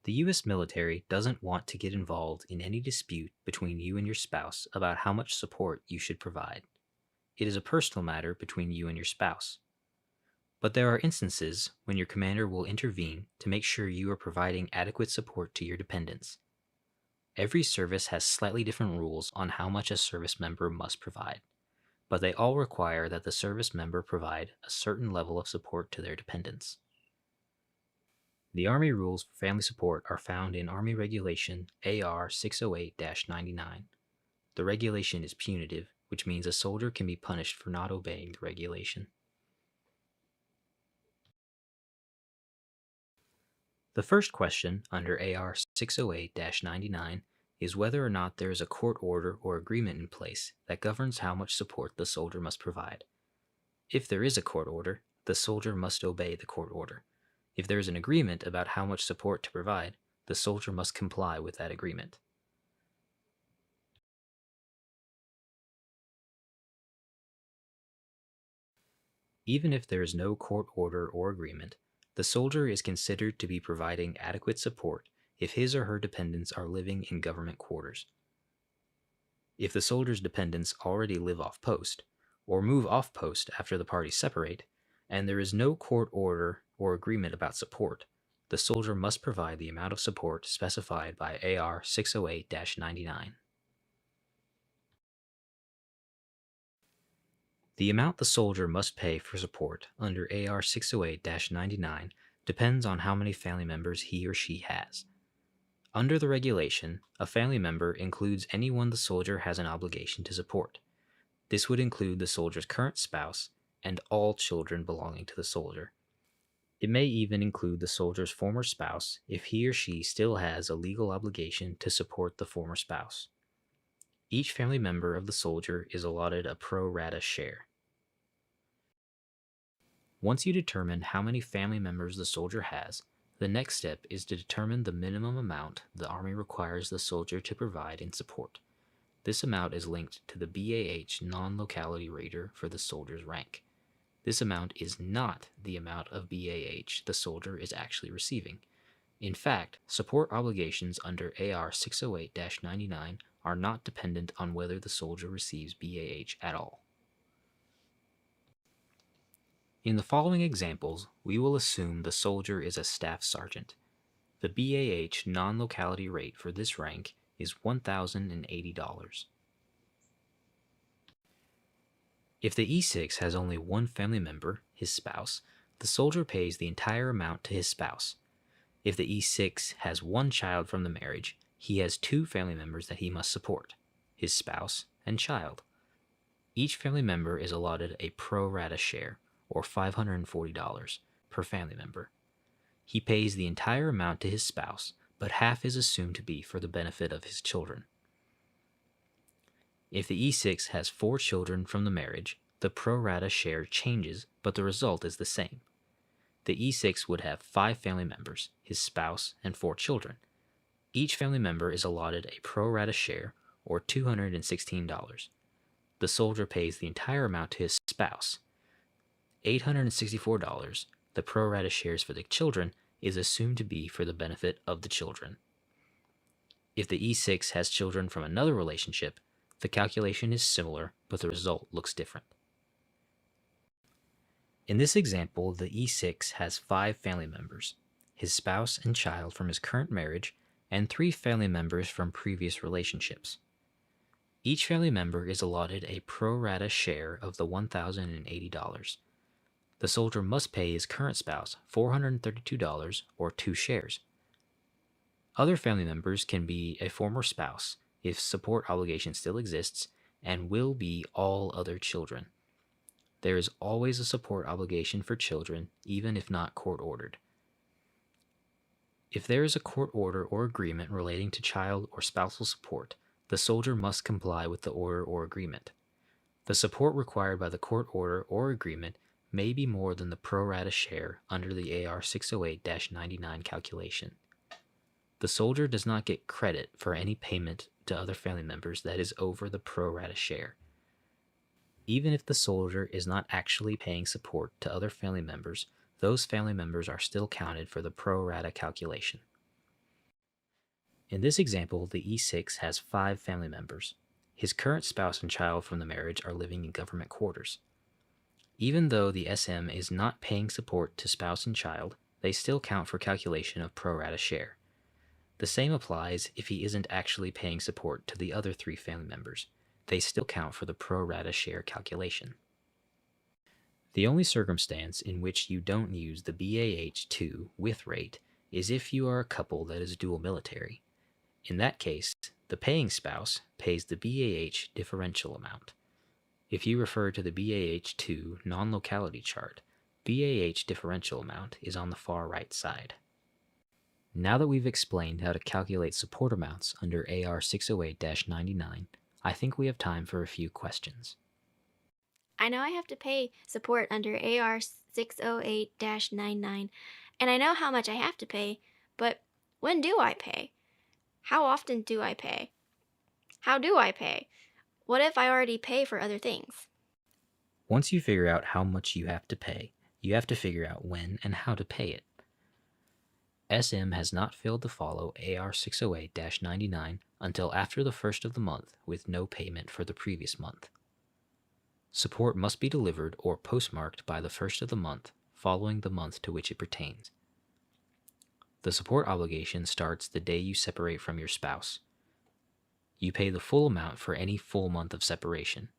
The U.S. military doesn't want to get involved in any dispute between you and your spouse about how much support you should provide. It is a personal matter between you and your spouse. But there are instances when your commander will intervene to make sure you are providing adequate support to your dependents. Every service has slightly different rules on how much a service member must provide, but they all require that the service member provide a certain level of support to their dependents. The Army rules for family support are found in Army Regulation AR 608-99. The regulation is punitive, which means a soldier can be punished for not obeying the regulation. The first question under AR 608-99 is whether or not there is a court order or agreement in place that governs how much support the soldier must provide. If there is a court order, the soldier must obey the court order. If there is an agreement about how much support to provide, the soldier must comply with that agreement. Even if there is no court order or agreement, the soldier is considered to be providing adequate support if his or her dependents are living in government quarters. If the soldier's dependents already live off post, or move off post after the parties separate, and there is no court order or agreement about support, the soldier must provide the amount of support specified by AR 608-99. The amount the soldier must pay for support under AR 608-99 depends on how many family members he or she has. Under the regulation, a family member includes anyone the soldier has an obligation to support. This would include the soldier's current spouse and all children belonging to the soldier. It may even include the soldier's former spouse if he or she still has a legal obligation to support the former spouse. Each family member of the soldier is allotted a pro rata share. Once you determine how many family members the soldier has, the next step is to determine the minimum amount the Army requires the soldier to provide in support. This amount is linked to the BAH non-locality rater for the soldier's rank. This amount is not the amount of BAH the soldier is actually receiving. In fact, support obligations under AR 608-99 are not dependent on whether the soldier receives BAH at all. In the following examples, we will assume the soldier is a staff sergeant. The BAH non-locality rate for this rank is $1,080. If the E6 has only one family member, his spouse, the soldier pays the entire amount to his spouse. If the E6 has one child from the marriage, he has two family members that he must support, his spouse and child. Each family member is allotted a pro rata share, or $540 per family member. He pays the entire amount to his spouse, but half is assumed to be for the benefit of his children. If the E6 has 4 children from the marriage, the pro rata share changes, but the result is the same. The E6 would have 5 family members, his spouse, and 4 children. Each family member is allotted a pro rata share, or $216. The soldier pays the entire amount to his spouse. $864, the pro rata shares for the children, is assumed to be for the benefit of the children. If the E6 has children from another relationship, the calculation is similar, but the result looks different. In this example, the E6 has 5 family members, his spouse and child from his current marriage, and 3 family members from previous relationships. Each family member is allotted a pro rata share of the $1,080. The soldier must pay his current spouse $432 or 2 shares. Other family members can be a former spouse if support obligation still exists, and will be all other children. There is always a support obligation for children, even if not court ordered. If there is a court order or agreement relating to child or spousal support, the soldier must comply with the order or agreement. The support required by the court order or agreement may be more than the pro rata share under the AR 608-99 calculation. The soldier does not get credit for any payment to other family members that is over the pro rata share. Even if the soldier is not actually paying support to other family members, those family members are still counted for the pro rata calculation. In this example, the E6 has 5 family members. His current spouse and child from the marriage are living in government quarters. Even though the SM is not paying support to spouse and child, they still count for calculation of pro rata share. The same applies if he isn't actually paying support to the other 3 family members. They still count for the pro rata share calculation. The only circumstance in which you don't use the BAH2 with rate is if you are a couple that is dual military. In that case, the paying spouse pays the BAH differential amount. If you refer to the BAH2 non-locality chart, BAH differential amount is on the far right side. Now that we've explained how to calculate support amounts under AR 608-99, I think we have time for a few questions. I know I have to pay support under AR 608-99, and I know how much I have to pay, but when do I pay? How often do I pay? How do I pay? What if I already pay for other things? Once you figure out how much you have to pay, you have to figure out when and how to pay it. SM has not failed to follow AR 608-99 until after the first of the month with no payment for the previous month. Support must be delivered or postmarked by the first of the month following the month to which it pertains. The support obligation starts the day you separate from your spouse. You pay the full amount for any full month of separation.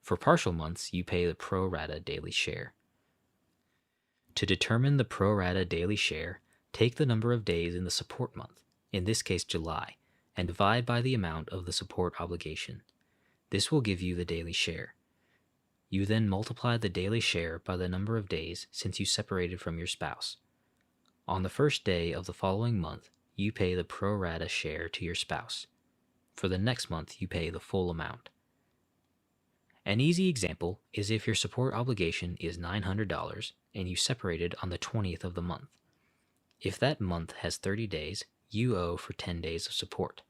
For partial months, you pay the pro rata daily share. To determine the pro rata daily share, take the number of days in the support month, in this case July, and divide by the amount of the support obligation. This will give you the daily share. You then multiply the daily share by the number of days since you separated from your spouse. On the first day of the following month, you pay the pro rata share to your spouse. For the next month, you pay the full amount. An easy example is if your support obligation is $900 and you separated on the 20th of the month. If that month has 30 days, you owe for 10 days of support.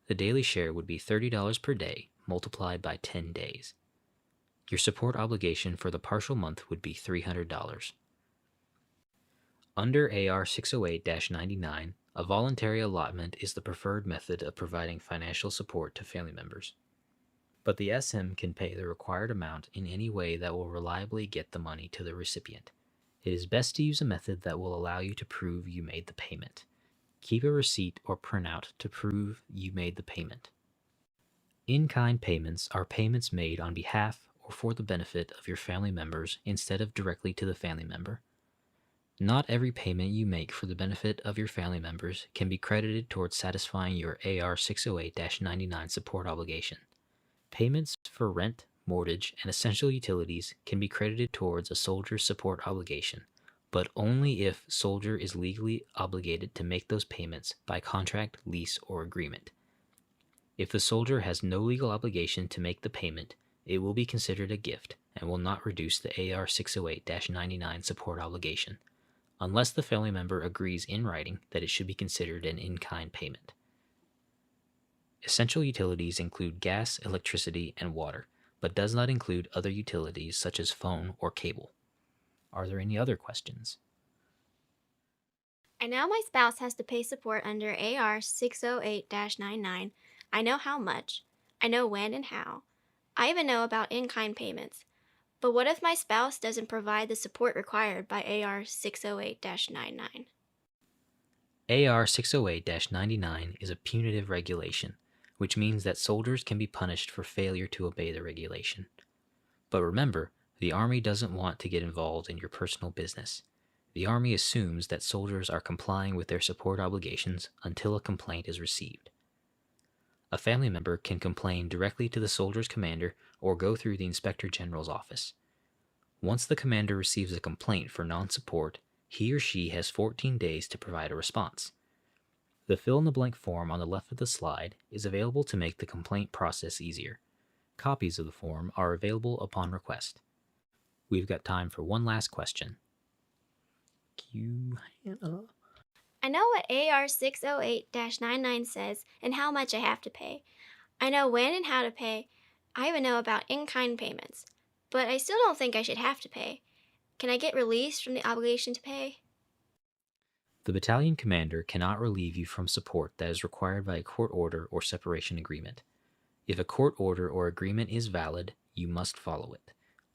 The daily share would be $30 per day multiplied by 10 days. Your support obligation for the partial month would be $300. Under AR 608-99, a voluntary allotment is the preferred method of providing financial support to family members. But the SM can pay the required amount in any way that will reliably get the money to the recipient. It is best to use a method that will allow you to prove you made the payment. Keep a receipt or printout to prove you made the payment. In-kind payments are payments made on behalf or for the benefit of your family members instead of directly to the family member. Not every payment you make for the benefit of your family members can be credited towards satisfying your AR 608-99 support obligation. Payments for rent, mortgage, and essential utilities can be credited towards a soldier's support obligation, but only if soldier is legally obligated to make those payments by contract, lease, or agreement. If the soldier has no legal obligation to make the payment, it will be considered a gift and will not reduce the AR 608-99 support obligation, unless the family member agrees in writing that it should be considered an in-kind payment. Essential utilities include gas, electricity, and water, but does not include other utilities such as phone or cable. Are there any other questions? I know my spouse has to pay support under AR 608-99. I know how much. I know when and how. I even know about in-kind payments. But what if my spouse doesn't provide the support required by AR 608-99? AR 608-99 is a punitive regulation, which means that soldiers can be punished for failure to obey the regulation. But remember, the Army doesn't want to get involved in your personal business. The Army assumes that soldiers are complying with their support obligations until a complaint is received. A family member can complain directly to the soldier's commander or go through the Inspector General's office. Once the commander receives a complaint for non-support, he or she has 14 days to provide a response. The fill-in-the-blank form on the left of the slide is available to make the complaint process easier. Copies of the form are available upon request. We've got time for one last question. I know what AR 608-99 says and how much I have to pay. I know when and how to pay. I even know about in-kind payments. But I still don't think I should have to pay. Can I get released from the obligation to pay? The battalion commander cannot relieve you from support that is required by a court order or separation agreement. If a court order or agreement is valid, you must follow it.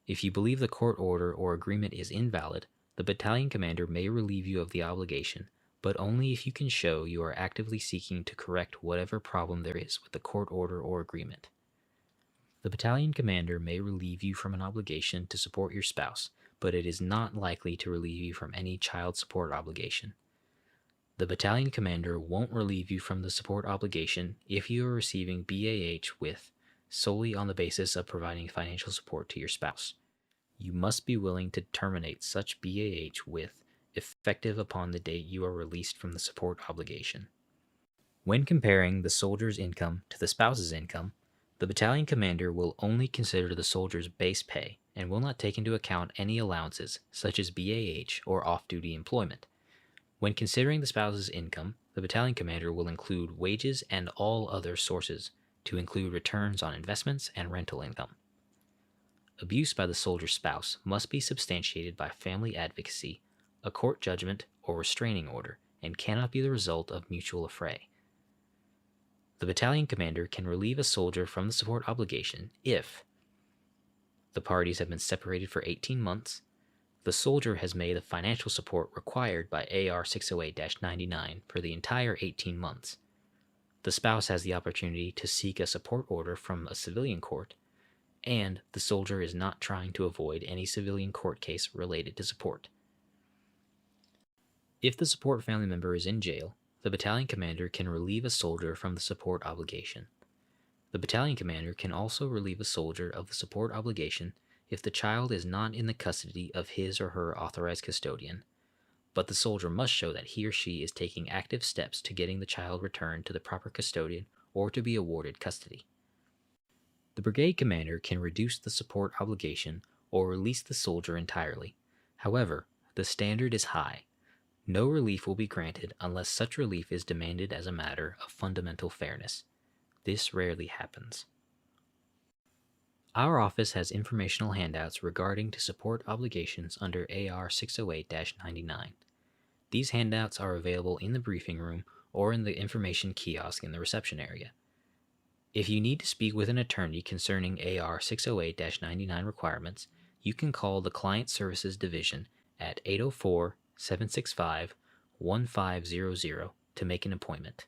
If you believe the court order or agreement is invalid, the battalion commander may relieve you of the obligation, but only if you can show you are actively seeking to correct whatever problem there is with the court order or agreement. The battalion commander may relieve you from an obligation to support your spouse, but it is not likely to relieve you from any child support obligation. The battalion commander won't relieve you from the support obligation if you are receiving BAH with solely on the basis of providing financial support to your spouse. You must be willing to terminate such BAH with effective upon the date you are released from the support obligation. When comparing the soldier's income to the spouse's income, the battalion commander will only consider the soldier's base pay and will not take into account any allowances such as BAH or off-duty employment. When considering the spouse's income, the battalion commander will include wages and all other sources to include returns on investments and rental income. Abuse by the soldier's spouse must be substantiated by family advocacy, a court judgment, or restraining order, and cannot be the result of mutual affray. The battalion commander can relieve a soldier from the support obligation if the parties have been separated for 18 months, the soldier has made the financial support required by AR 608-99 for the entire 18 months. The spouse has the opportunity to seek a support order from a civilian court, and the soldier is not trying to avoid any civilian court case related to support. If the support family member is in jail, the battalion commander can relieve a soldier from the support obligation. The battalion commander can also relieve a soldier of the support obligation if the child is not in the custody of his or her authorized custodian, but the soldier must show that he or she is taking active steps to getting the child returned to the proper custodian or to be awarded custody. The brigade commander can reduce the support obligation or release the soldier entirely. However, the standard is high. No relief will be granted unless such relief is demanded as a matter of fundamental fairness. This rarely happens. Our office has informational handouts regarding to support obligations under AR 608-99. These handouts are available in the briefing room or in the information kiosk in the reception area. If you need to speak with an attorney concerning AR 608-99 requirements, you can call the Client Services Division at 804-765-1500 to make an appointment.